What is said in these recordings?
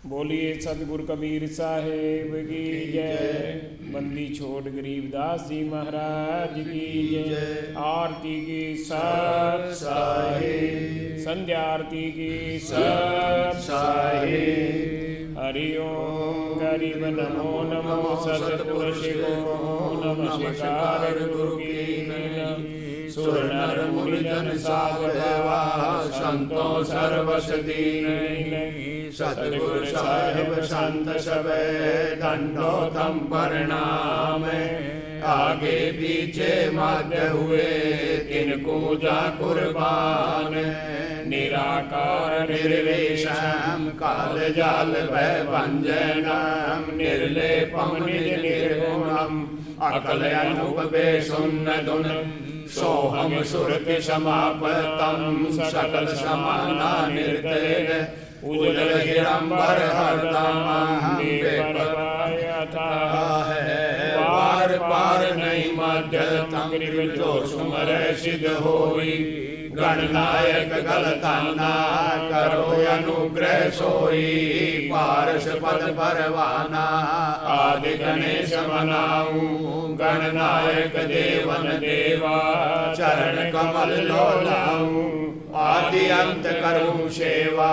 बोलिए सतगुरु कबीर साहेब की जय। बंदी छोड़ गरीबदास जी महाराज की जय। आरती की सत साहिब, संध्या आरती की सत साहिब। हरि ओम गरीब नमो नमो सतपुरुष को नमस्कार गुरु की नमः। सुर नर मुनि जन सागर संतों सर्वस दीन। सतगुरु साहिब संत सबे दंडोतम प्रणाम। आगे पीछे मध्य हुए तिनको जा कुर्बान। निराकार निर्विषम काल जाल भय भंजनम। निर्लेपम निज निर्गुणम अकल अनुपे सुन्न धुन। सोहम सुरति समापतम सकल समाना निर्दय। उजल हिरंबर हरदम बेपरवायता है। पार पार नहीं मध्य तम जो सुमर सिद्ध होई। गणनायक गलताना करो अनुग्रह सोई। पारस पद परवाना आदि गणेश मनाऊं। गणनायक देवन देवा चरण कमल लोलाऊं। आदि अंत करूं सेवा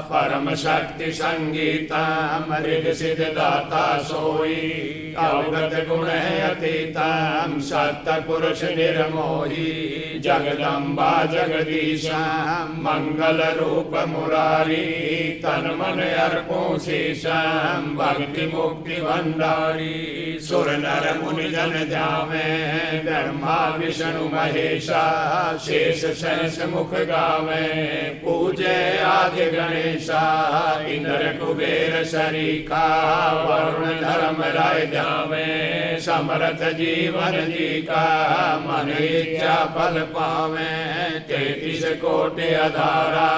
परम शक्ति संगीता। मृद सिद्ध दाता सोई अवगत गुण है अतीतम। सत्य पुरुष निर्मोही जगदम्बा जगदीशा। मंगल रूप मुरारी तन मन अर्पों शीशम। भक्ति मुक्ति भंडारी सुर नर मुनि जन ध्यावे। ब्रह्मा विष्णु महेशा शेष सहस मुख गावे। पूजे आदि गणेशा इंद्र कुबेर शरीका। वरुण धर्म राय ध्यावे समर्थ जीवन जी का। मन इच्छा फल पावे 33 कोटि अधारा।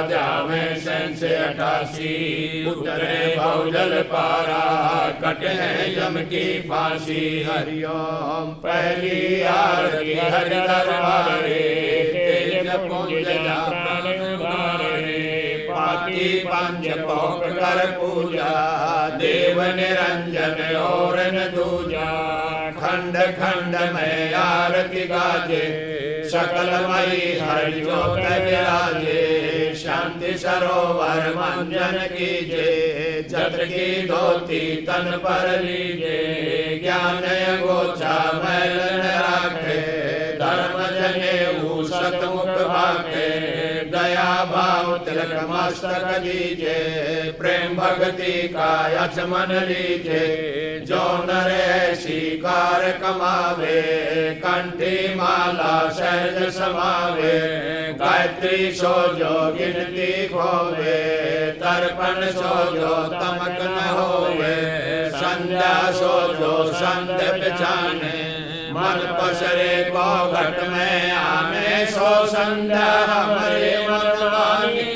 जावे 88 उतरे भवजल पारा। कटे यम की फांसी हरिओम। पहली आरती हरि दरबारे। तेज पुंज प्राण उधारे। पाती पंच पोक कर पूजा। देव निरंजन और न दूजा। खंड खंड में आरती गाजे। सकलमयी हरि ज्योत विराजे। शांति सरोवर मंजन कीजे। छत्र की धोती तन पर लीजे। ज्ञान गोचा मैल न राखे। धर्म जनेऊ सतमुख भाखे। दया भाव तिलक मस्तक दीजे। प्रेम भक्ति का यचमन लीजे। जो नर ऐसी कार कमावे। कंठी माला सहज समावे। गायत्री सो जो गिनती खोवे। तर्पण सो जो तमक न होवे। संध्या सो जो संध्या पहचाने। मन पसरे को घट में आने। सो संध्या हमारे मन मानी।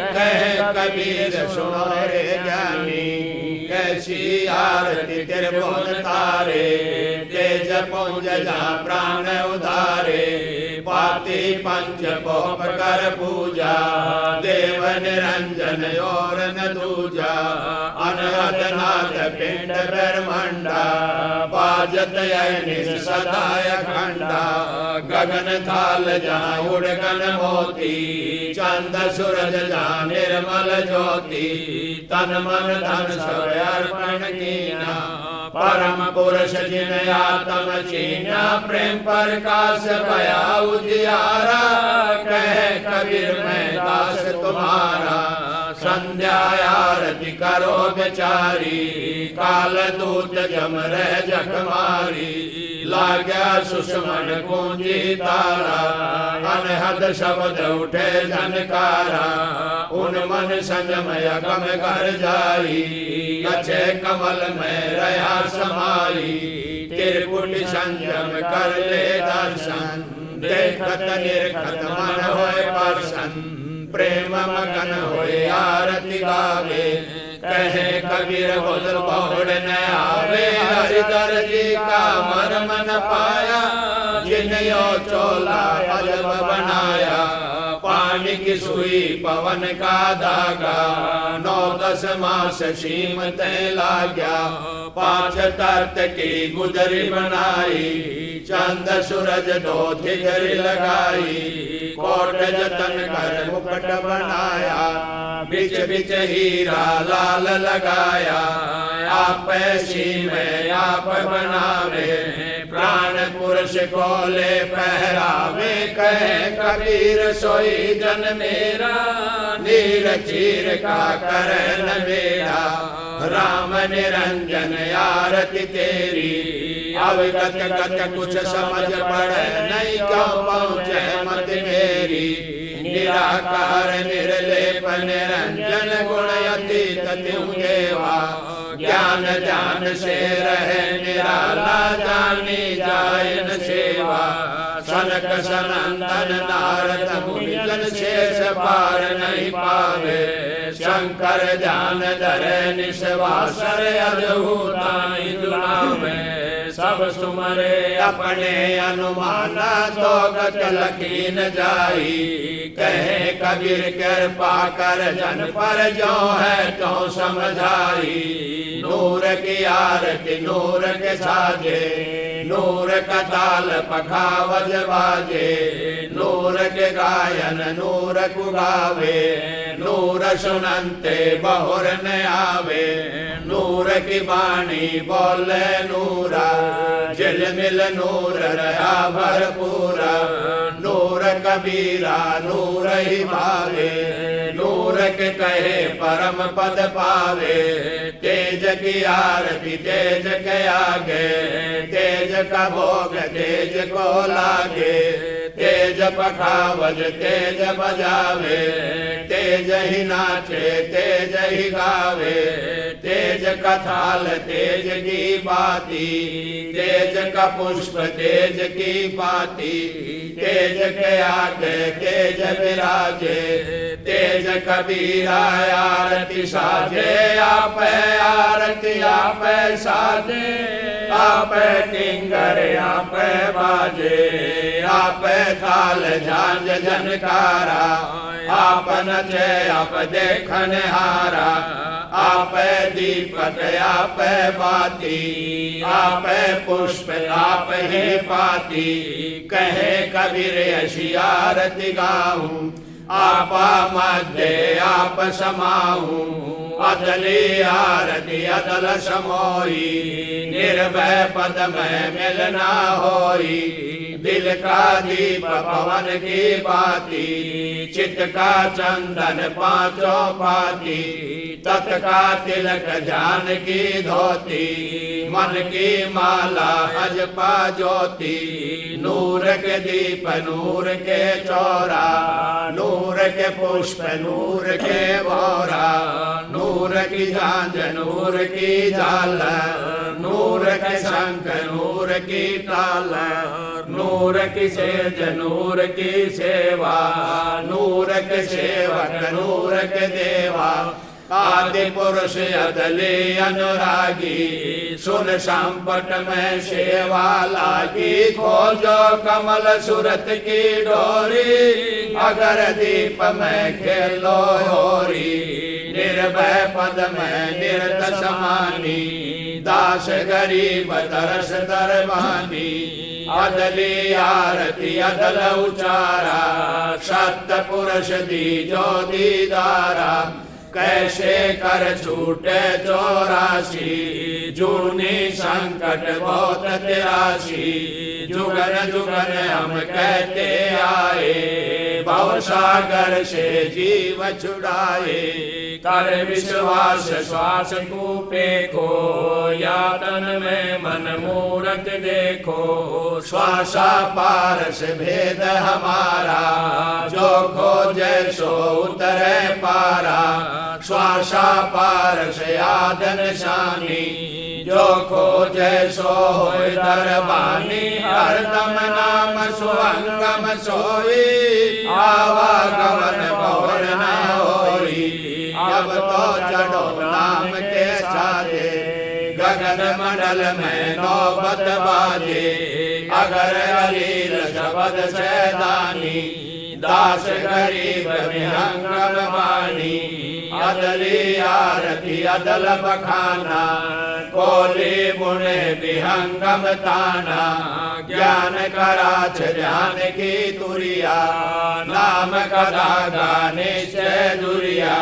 कहे कबीर सुनो रे ज्ञानी। कैसी आरती त्रिभुवन तारे। तेज पुंज जा प्राण उधारे। पाती पंच पोप कर पूजा। देव निरंजन और न दूजा। अनहद नाथ पिंड ब्रह्मंडा। बाजत निस सदाय खंडा। गगन थाल जा उड़गन मोती। चंद सूरज जा निर्मल ज्योति। तन मन धन सब अर्पण कीना। परम पुरुष जिन आत्म चीना। प्रेम प्रकाश भया उजियारा। कहे कबीर मैं दास तुम्हारा। संध्या आरती करो बेचारी। काल दूत जम रह जख मारी। लाग्या सुषमन कुंजी तारा। अनहद शब्द उठे झनकारा। उन मन संजमय गम घर जाई। अच्छे कमल में रहा समाई। त्रिपुटी संयम कर ले दर्शन। देखत निरखत मन होए प्रसन्न। प्रेम मगन होए आरती गावे। कहे कबीर बोल बहुड़ न आवे। हरिदर जी का मर्म न पाया। जिन यो चोला अजब बनाया। पानी की सुई पवन का धागा। 9-10 10 मास सीम तय लाग्या, 5 तर्त की गुदरी बनाई, चंद सूरज दो थिगरी लगाई, कोट जतन कर मुकुट बनाया, बिच बिच हीरा लाल लगाया, आप सीम आप बनावे, प्राण पुरुष को ले पहरावे, कहे कबीर सोई जन मेरा, नीर चीर का करन मेरा, राम निरंजन आरती तेरी, अवगत गत कुछ समझ पड़े नहीं, क्यों पहुँचे मत मेरी, निराकार निर्लेप निरंजन गुण अतीत त्यों देवा, ज्ञान जान से रहे निराला, जानी जाय न सेवा, सनक सनंदन नारद मुनि जन शेष पार नहीं पावे, शंकर जान धरे निस्वासर अद्भुताई दुलावे, सब सुमरे अपने अनुमाना तो गत लखीन जाई, कहे कबीर कृपा कर जन पर जो है तो समझाई, नूर की आरती नूर के साजे, नूर का ताल पखावज बाजे, नूर के गायन नूर को गावे, नूर सुनंते बहुर न आवे, नूर की वाणी बोले नूरा, झिलमिल नूर रहा भरपूरा, नूर कबीरा नूर ही भावे, नूर के कहे परम पद पावे, तेज की आरती तेज के आगे, तेज का भोग तेज को लागे, तेज पखावज तेज बजावे, तेज ही नाचे तेज ही गावे, तेज का थाल तेज की बाती, तेज का पुष्प तेज की पाती, तेज के आगे तेज विराजे, तेज कबीरा आरती साजे, आप आरती आप साजे, आप किंगर आप बाजे, आप थाल झांझ झनकारा, आप नचे आप देखन हारा, आप दीपक आप बाती, आप पुष्प आप ही पाती, कहे कबीर ऐसी आरती गाऊं, आपा मध्य आप समाऊं, अदली आरती अदल समोई, निर्भय पद में मिलना होई, दिल का दीप पवन की बाती, चित्त का चंदन पांचों पाती, तत् का तिलक जान की धोती, मन की माला अजपा ज्योति, नूर के दीप नूर के चौरा, नूर के पुष्प नूर के बोरा, नूर की झांझ नूर की झालर, नूर के शंख नूर की ताल, नूर की सेज नूर की सेवा, नूर के सेवक नूर के देवा, आदि पुरुष अदली अनुरागी, सुन संपट में सेवा लागी, खोजो कमल सूरत की डोरी, अगर दीप में खेलो होरी, निर्भय पद में निरत समानी, दास गरीब तरस दरबानी, अदली आरती अदल उचारा, सत्य पुरुष दी जो दीदारा, कैसे कर छूटे 84, जूनी संकट बहुत तिरासी, जुगन जुगन हम कहते आए, भव सागर से जीव छुड़ाए, कर विश्वास श्वास कूपे को, यातन में मन मूरत देखो, श्वासा पारस भेद हमारा, जो खोजे सो उतरे पारा, श्वासा पारस याद निशानी, जो खोजे सो होय दरबानी, हरदम नाम सुअंगम सोई, आवागमन बहुर न होई, अब तो चढ़ो नाम के साजे, गगन मंडल में नौबत बाजे, अगर अलील शब्द सैदानी, दास गरीब विहंगम वाणी, अदली आरती अदल बखाना कोली बुने विहंगम ताना ज्ञान कराच ध्यान की तुरिया नाम कदा गाने से दुरिया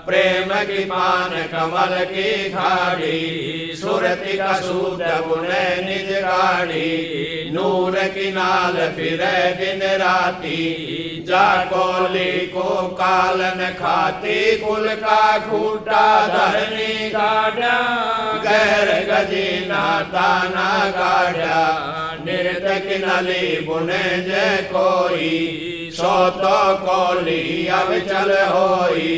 प्रेम की पान कमल की खाड़ी सुरति का सूत बुने निज गाड़ी नूर की नाल फिरे दिन राती जा कोली को कालन खाती कुल का खूटा धरनी गाड़ा गैर गजीना ताना गाड़ा नृत की नली बुने जे कोई सो तो कोली अब चल होई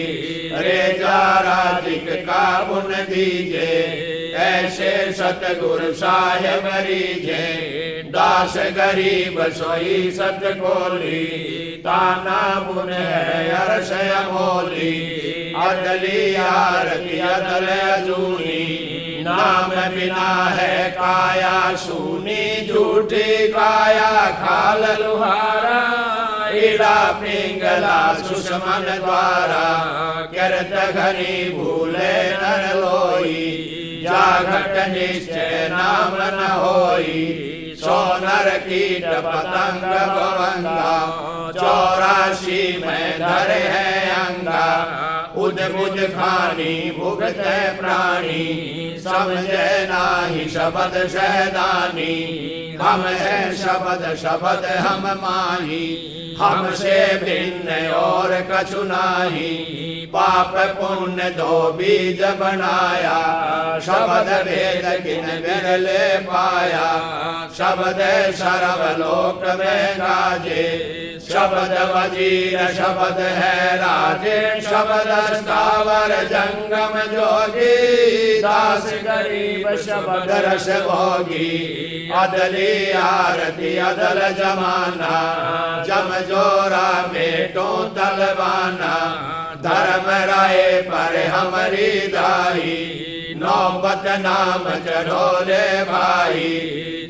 रेजा राजिक का बुन दीजे ऐसे सतगुरु साहेब रीजे दास गरीब सोई सत कोली ताना बुन है अरस अमोली अदली आरती अदल अजूनी नाम बिना है काया सूनी झूठी काया खाल लुहारा ईड़ा पिंगला सुषमन द्वारा करत घनी भूले नर लोई जागट निश्चय नाम न होई सोनर कीट पतंग भवंगा 84 में धरे है अंगा उद बुध खानी भुगत प्राणी समझे नाही शब्द सहदानी हम है शब्द शब्द हम माही हमसे भिन्न और कछु नाही पाप पुण्य दो बीज बनाया शब्द भेद किन बिरले पाया शब्द सर्वलोक में गाजे शब्द वजीर शब्द है राजे शब्द स्थावर जंगम जोगी दास गरीब शब्द रस भोगी अदली आरती अदल जमाना जम जोरा बेटों तलवाना धर्म राय पर हमारी दाई नौबत नाम चढ़ोले भाई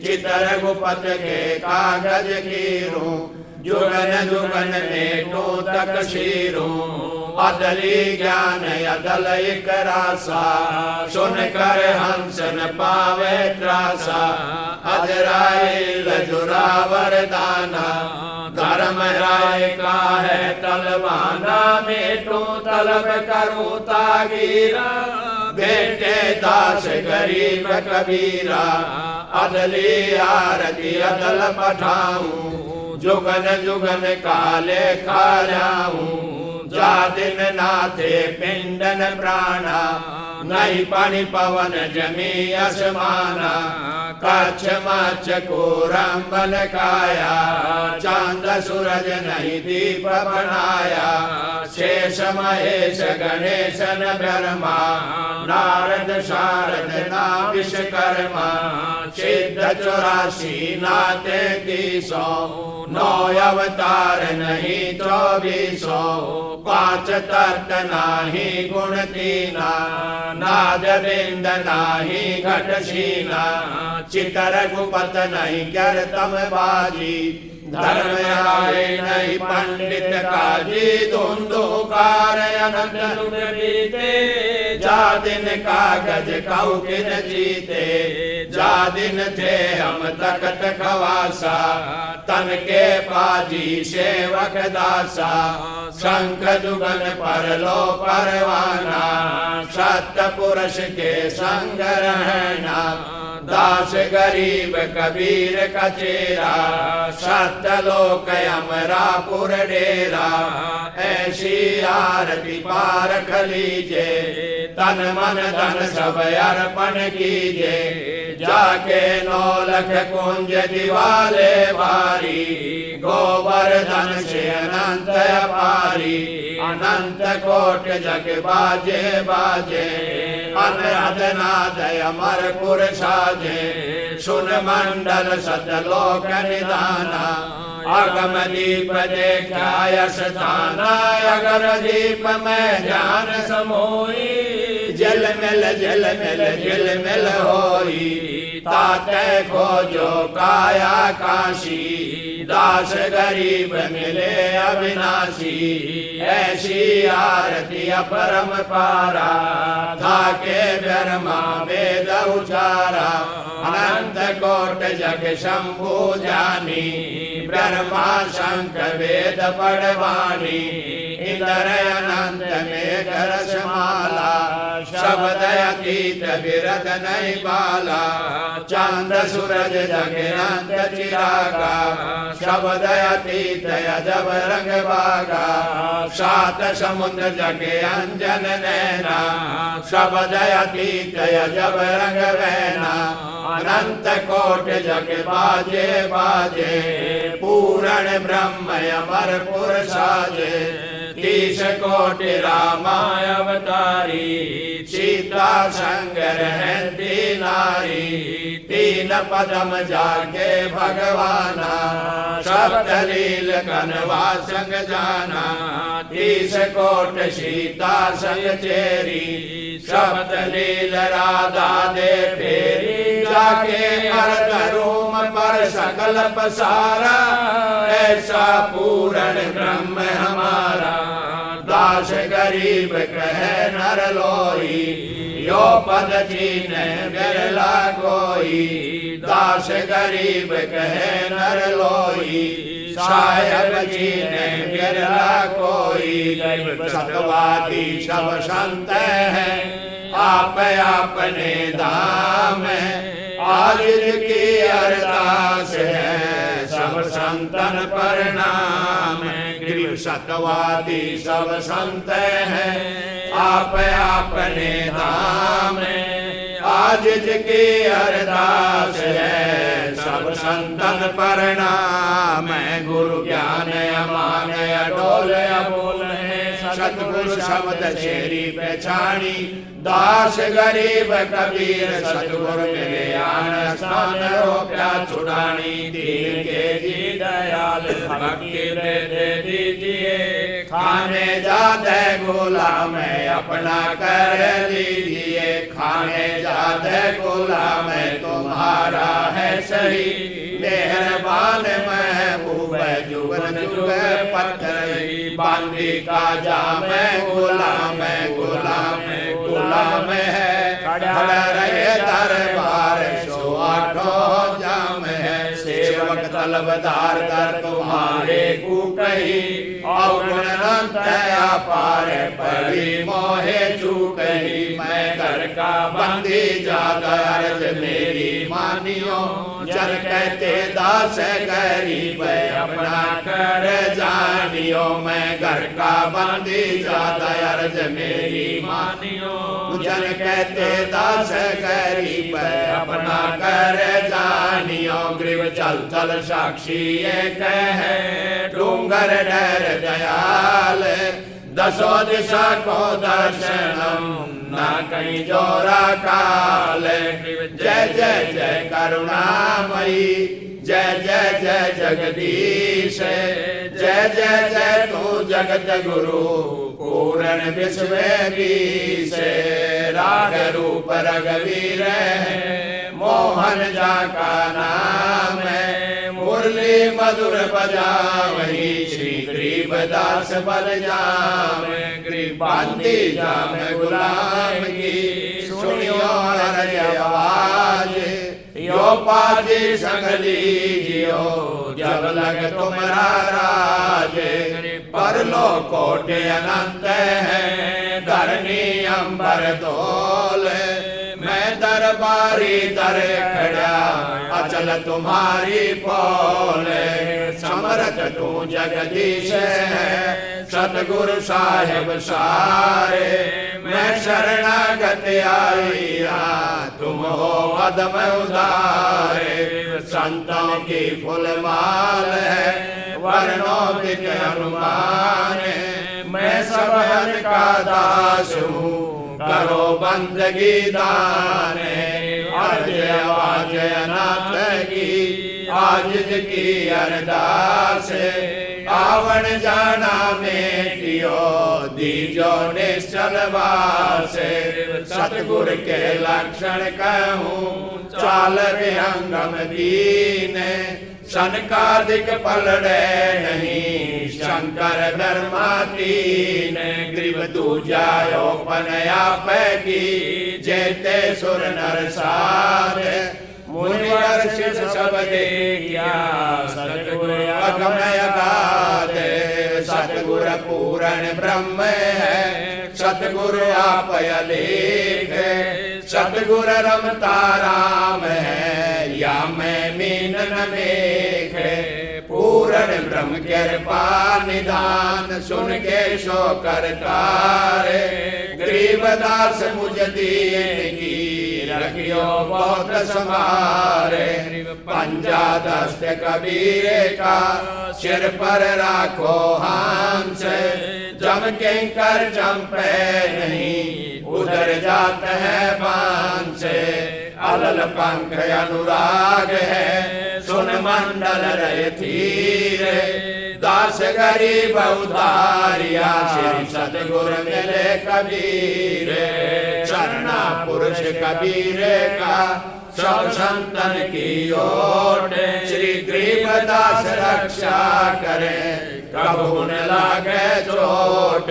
चितर गुपत के कागज कीरूं जुगन जुगन बेटों तक शीरूं अदली ज्ञान अदल एक रासा सुन कर हंस न पावे त्रासा अजराइल जुरावर दाना धर्म राय का है तलवाना मेटो तलब करूं तागीरा बेटे दास गरीब कबीरा अदली आरती अदल पठाऊं जुगन जुगन काले खालाऊं जा दिन नाथे पिंडन प्राणा नहीं पानी पवन जमी आसमाना कच्छ मच्छ कोरम्बल काया चांद सूरज नहीं दीप बनाया शेष महेश गणेश न ब्रह्मा नारद शारद ना विश्वकर्मा सिद्ध 84 नाते 300 नौ अवतार नहीं 24 पांच तत्व नाही गुण तीना नाद बिंद नाही घट शीना चितर गुपत नहीं करतम बाजी धर्म आए नहीं पंडित काजी धुंधुकार अनंत लुट बीते जा दिन कागज कौकिन जीते जा दिन थे हम तकत खवासा तन के पाजी सेवक दासा शंख जुगन पर लो परवाना सत्य पुरुष के संग रहना दास गरीब कबीर कचेरा सत्य लोक अमरापुर डेरा ऐसी आरती पारख लीजे तन मन धन सब अर्पण कीजे जाके 9 लख कुंज दिवाले भारी गोवर्धन से अनंत अपारी अनंत कोट जग बाजे बाजे अनहद अमर पुर साजे सुन मंडल सतलोक निदाना अगम दीप देखा स्थाना अगर दीप में ध्यान समोई झिल मिल होई ताते खोजो काया काशी दास गरीब मिले अविनाशी ऐसी आरती अपरम पारा थाके ब्रह्मा वेद उचारा अनंत कोट जग शंभु जानी ब्रह्मा शंकर वेद पढ़वानी इंद्र अनंत में रसमाला शब्द अतीत विरत नहीं बाला चांद सूरज जगनंत चिरागा शब्द अतीत अजब रंग बागा सात समुद्र जग अंजन नैना शब्द अतीत अजब रंग वैना अनंत कोट जग बाजे बाजे पूर्ण ब्रह्म अमर पुर साजे 30 कोटि रामाय अवतारी सीता संग रहती नारी 3 पदम जाके भगवाना सप्तलील कनवा संग जाना 30 कोट सीता संग चेरी सप्तलील राधा दे फेरी जाके अर्ध रूम पर सकल पसारा ऐसा पूर्ण ब्रह्म हमारा दास गरीब कहे नर लोई यो पद चीने बिरला कोई दास गरीब कहे नर लोई साहेब चीने बिरला कोई सतवादी सब संत है आप अपने धाम आज की अरदास है सब संतन प्रणाम ग्रीव सतवादी सब संत हैं आप अपने धाम आज की अरदास है सब संतन प्रणाम गुरु ज्ञान अमान अडोल अबोल सतगुरु शब्द चेरी पहचानी दास गरीब कबीर सतगुरु मिले आन स्थान रोप्या छुड़ानी दीन के जी दयाल भक्ति दे दीजिए खाने जाते गुलाम अपना कर लीजिए खाने जाते गुलाम तुम्हारा है सही मेहरबान महबूब जुगन जुग पत्थरी बांधी का जाम गुलाम गुलाम गुलाम है खड़ा रहे दरबार सो आठों जाम है सेवक तलबदार कर तुम्हारे को कही अवगुण अनंत अपार पड़ी मोहे चूकही मैं घर का बंदी ज्यादा अर्ज मेरी मानियो जन कहते दास गरीब अपना कर जानियो मैं घर का बंदी ज्यादा अर्ज मेरी मानियो जन कहते दास गरीब अपना कर जानियो ग्रीव चल चल साक्षी कहे डूंगर डर दयाल दसो दिशा को दर्शनम न कहीं जोरा काल जय जय जय करुणामयी जय जय जय जगदीश जय जय जय तू जगत गुरु पूर्ण विश्व से राग रूप रघुवीर मोहन जा का नाम है मुरली मधुर बजावही श्री गरीबदास बल जाम गरीबांदी जाम गुलाम की सुनियो हर आवाज यो पाजी संग लीजियो जब लग तुम्हारा राज परलो कोटि अनंत है धरनी अंबर तोल मैं दरबारी दर खड़ा अचल तुम्हारी पोल समरथ तू जगदीश है सतगुरु साहेब सारे मैं शरणागत आईया तुम हो अदम उदारे संतों की फुलमाल है वर्णों विद अनुमान मैं सबहन का दास हूँ करो बंदगी दाने आज आवाज अनाथ की आज की अरदास आवण जाना मेटियो दीजो निश्चल वासे सतगुर के लक्षण कहूँ चाल विहंगम दीने सनकादिक पलड़े नहीं शंकर धर्मातीन ग्रीव दूजायो पनया पैकी जेते सुर नर सारे मुनिवर शिष सब देखिया सतगुरु अगमय गादे सतगुर पूर्ण ब्रह्म है सतगुरु आप लेख सतगुर रमता राम है या मैं मीन न देख पूर्ण ब्रह्म कृपा निधान सुन के शो करतारे गरीबदास मुझ दीन की रखियो बहुत संभारे पंजा दस्त कबीर का सिर पर राखो हंस जम के कर चंपे नहीं उधर जात है बांस अलल पंख अनुराग है सुन मंडल रहे थीर दास गरीब उधारिया श्री सतगुर मिले कबीर चरना पुरुष कबीर का सब संतन की ओट श्री गरीबदास रक्षा करे कबू न लागे चोट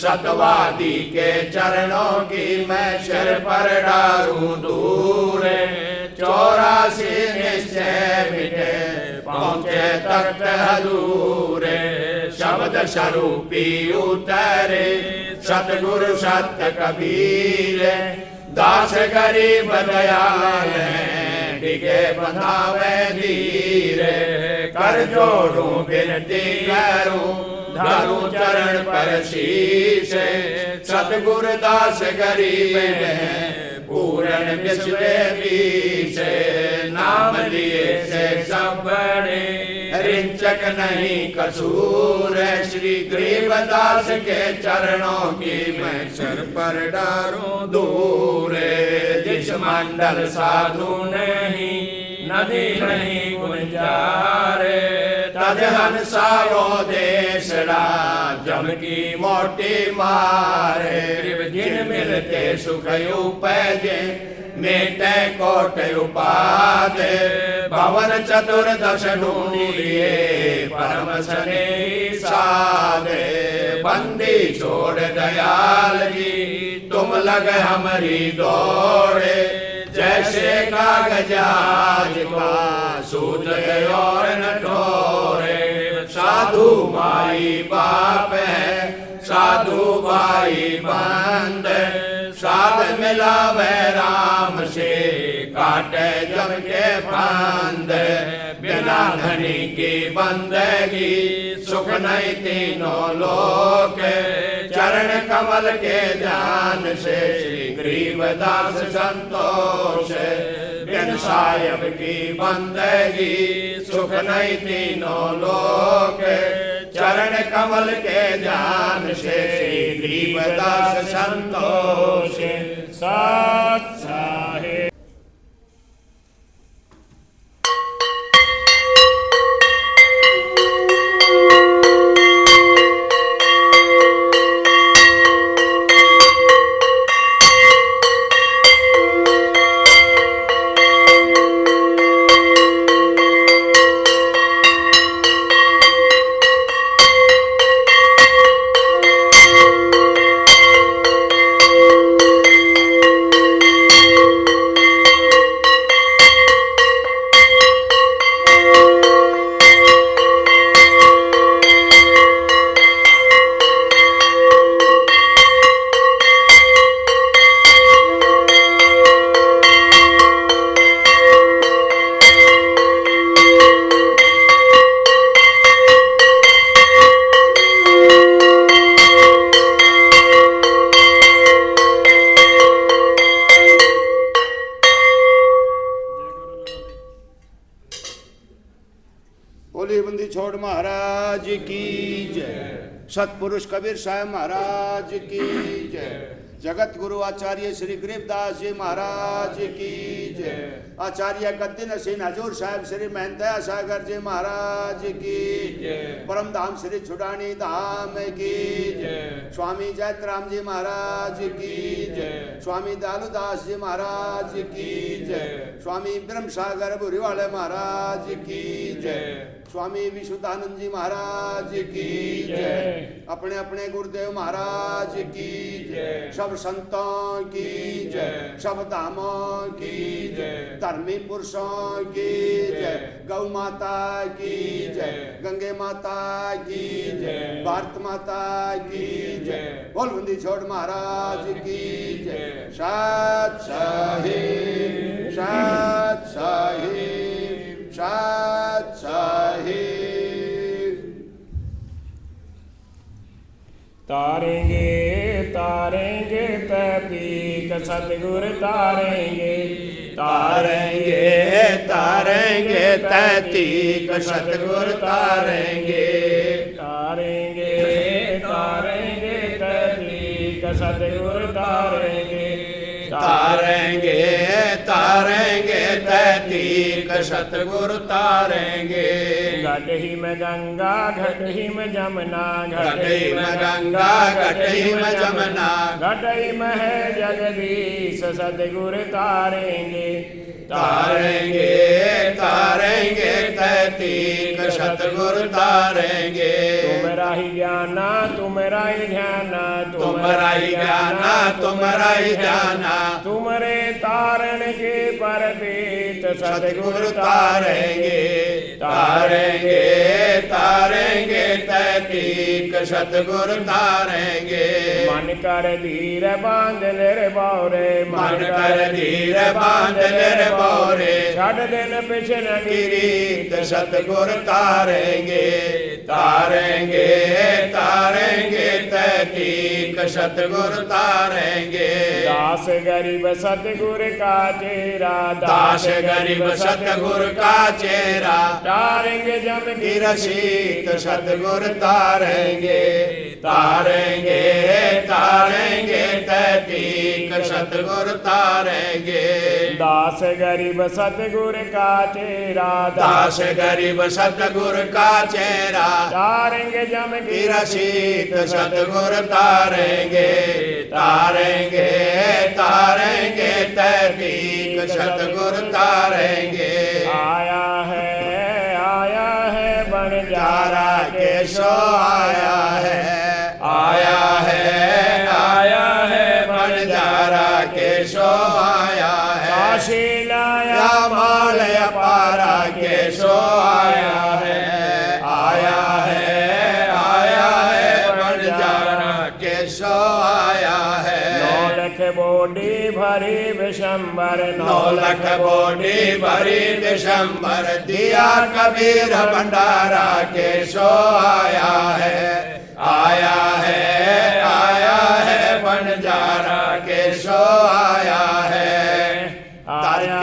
सतवादी के चरणों की मैं सिर पर डारूं दूर 84 निश्चय मिटे पहुँचे तख्त हजूर शब्द स्वरूपी उतरे सतगुरु सत्य कबीर दास गरीब दयाल है डिगे बंधावे धीर कर जोड़ूं विनती करूं धरूं चरण पर शीश सतगुरु दास गरीब है पूर्ण विश्व बीच नाम लिए से सब बड़े रिंचक नहीं कसूर श्री गरीबदास के चरणों की मैं सर पर डारूं दूर जिस मंडल साधु नहीं नदी नहीं गुंजारे तज हंसायो देशड़ा जम की मोटी मारे जिन मिलते सुख उपजे मेटे कोट उपादे भवन चतुर्दश ढूंढिए परम सने साधे बंदी छोड़ दयाल जी तुम लग हमारी दौड़े जैसे कागज आज का सूझ गए और न ठोरे साधु माई बाप है साधु भाई बंद साध मिलावे राम से काटे जम के फंद बिना धनी की बंदगी सुख नहीं तीनों लोक चरण कमल के ध्यान से श्री गरीबदास संतोष बिन साहिब की बंदगी सुख नहीं तीनों लोक चरण कमल के ध्यान से श्री गरीबदास संतोष सत साहिब। सतपुरुष कबीर साहब महाराज की जय। जगत गुरु आचार्य श्री गरीबदास जी महाराज की जय। आचार्य गद्दी नसीन हजूर साहब श्री महंता सागर जी महाराज की जय। परम धाम श्री छुड़ानी धाम की जय। स्वामी जयतराम जी महाराज की जय। स्वामी दालुदास जी महाराज की जय। स्वामी ब्रह्म सागर बुरीवाले महाराज की जय। स्वामी विशुद्धानंद जी महाराज की जय। अपने अपने गुरुदेव महाराज की जय। सब संतों की जय। सब धामों की जय। धर्मी पुरुषों की जय। गौ माता की जय। गंगे माता की जय। भारत माता की जय। बोलबंदी छोड़ महाराज की जय। सत साहिब सत साहिब सत साहिब। तारेंगे तारेंगे तैतीक सतगुर तारेंगे। तारेंगे तारेंगे तैतीक सतगुर तारेंगे। तारेंगे तारेंगे तैतीक सतगुर तारेंगे। तारेंगे तारेंगे तैतीक सतगुर तारेंगे। घट ही में गंगा घट ही में जमुना घट ही में गंगा घट ही में जमुना घट ही में है जगदीश सतगुर तारेंगे। तारेंगे तारेंगे तैतीक सतगुर तारेंगे। तुमरा ही ज्ञाना तुमरा ही ध्याना तुम्हारा ही ज्ञाना तुम्हारा ही ध्याना तुमरे तारण के परदेत सतगुर तारेंगे। तारेंगे तारेंगे तैतीक सतगुर तारेंगे। मन कर धीर बांध ले रे बावरे मन कर धीर बांध ले रे बावरे छड़ दिन पिछड़ किरीत सतगुर तारेंगे। तारेंगे तारेंगे तैतीक सतगुर तारेंगे। दास गरीब सतगुर का चेहरा दास गरीब सतगुर का चेहरा तारेंगे जम की रसीद सतगुर तारेंगे। तारेंगे तारेंगे तैतीक सतगुर तारेंगे। दास गरीब सतगुर का चेहरा दास गरीब सतगुर का चेहरा तारेंगे जम की रसीद सतगुर तारेंगे। तारेंगे तारेंगे तैतीक सतगुर तारेंगे। आया है बंजारा के सो आया है बंजारा के सो आया है। काशी लाया या मालय पारा के सो आया है बंजारा के सो आया है। 9 लख बोडी भरी विशंबर 9 लख बोडी भरी दिसंबर दिया कबीर भंडारा के सो आया है बंजारा के सो आया है। आया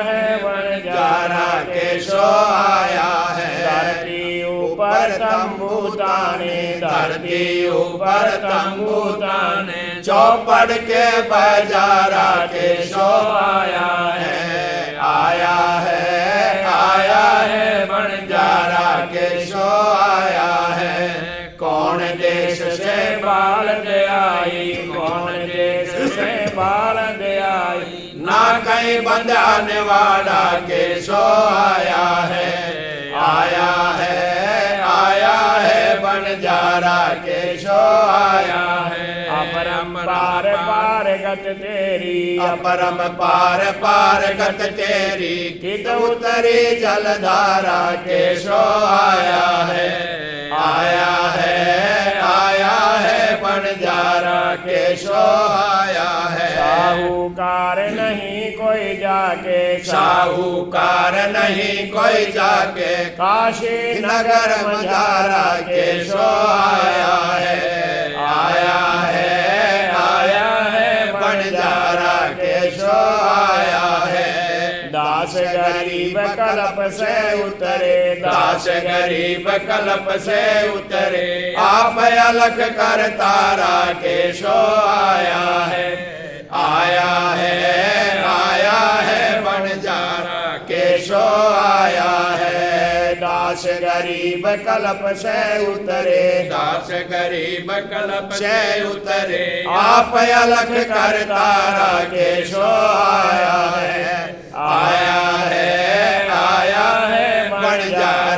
है बंजारा के सो आया है। धरती ऊपर तंबू ताने धरती ऊपर तंबू ताने चौपड़ के बजारा के सो आया है बंजारा के सो आया है। कौन देश से बाल दे आई कौन देश से बाल दे आई ना कहीं बंधाने वाला के सो आया है बंजारा के सो आया है। अपरंपार पार गत तेरी अपरम पार गत तेरी कित उतरी जलधारा के सो आया है बंजारा के सो आया है। साहूकार नहीं कोई जाके साहूकार नहीं कोई जाके काशी नगर मझारा के सो आया है बंजारा के सो आया है। दास गरीब कल्प से उतरे, दास गरीब कल्प से उतरे। आप अलख कर तारा केशो आया है, आया है, आया है बंजारा केशो आया है। दास गरीब कल्प से उतरे, दास गरीब कल्प से उतरे। आप अलख कर तारा केशो आया है, आया है, आया है बंजारा